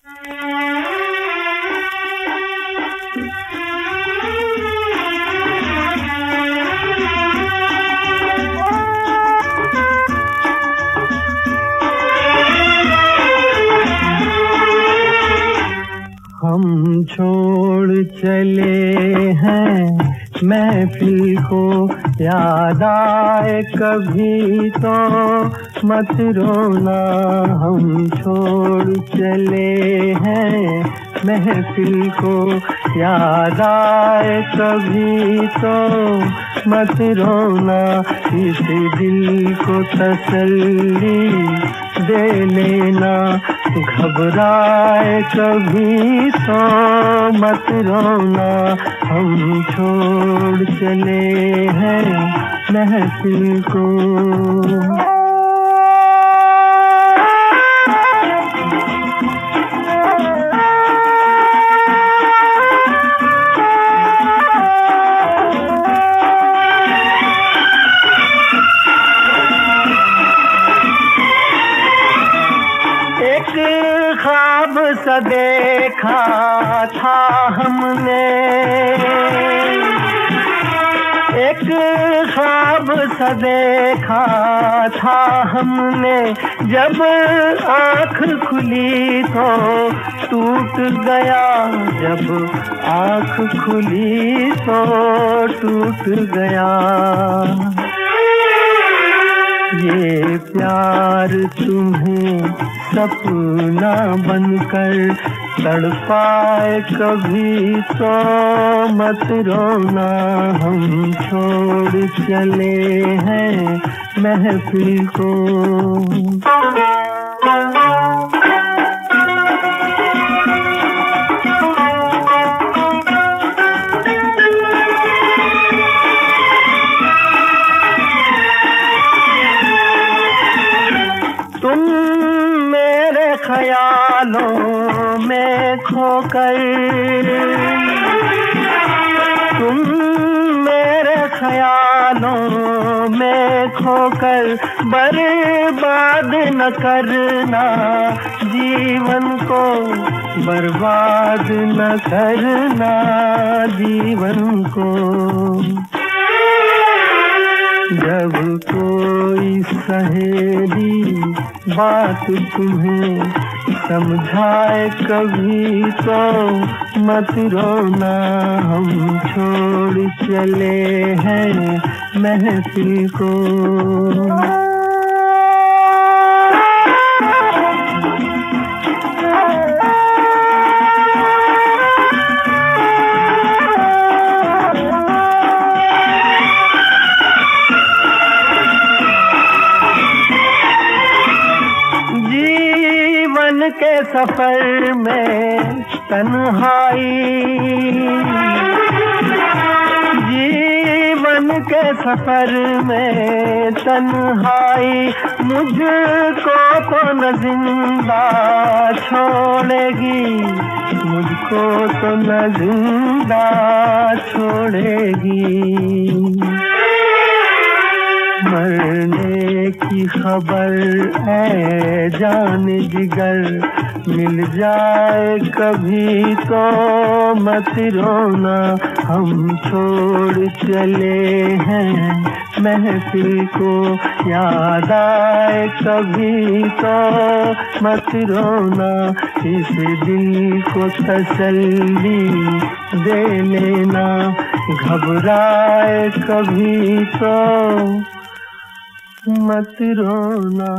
हम छोड़ चले हैं महफिल को, याद आए कभी तो मत रोना। हम छोड़ चले हैं महफिल को, याद आए कभी तो मत रोना। इस दिल को तसल्ली दे लेना, घबराए कभी तो मत रोना। हम छोड़ चले हैं महफिल को। ख्वाब सा देखा था हमने, एक ख्वाब सा देखा था हमने। जब आँख खुली तो टूट गया, जब आँख खुली तो टूट गया। ये प्यार तुम्हें सपना बनकर तड़पाए कभी तो मत रोना। हम छोड़ चले हैं महफिल को। तुम मेरे ख्यालों में खोकर, तुम मेरे ख्यालों में खोकर बर्बाद न करना जीवन को, बर्बाद न करना जीवन को। जब कोई सहेली बात तुम्हें समझाए कभी तो मत रोना। हम छोड़ चले हैं महफिल को। जीवन के सफर में तन्हाई, जीवन के सफर में तन्हाई मुझको तो न जिंदा छोड़ेगी, मुझको तो न जिंदा छोड़ेगी। मरने की खबर है जान जिगर मिल जाए कभी तो मत रोना। हम छोड़ चले हैं महफिल को, याद आए कभी तो मत रोना। इस दिल को तसल्ली दे लेना, घबराए कभी तो मत रोना।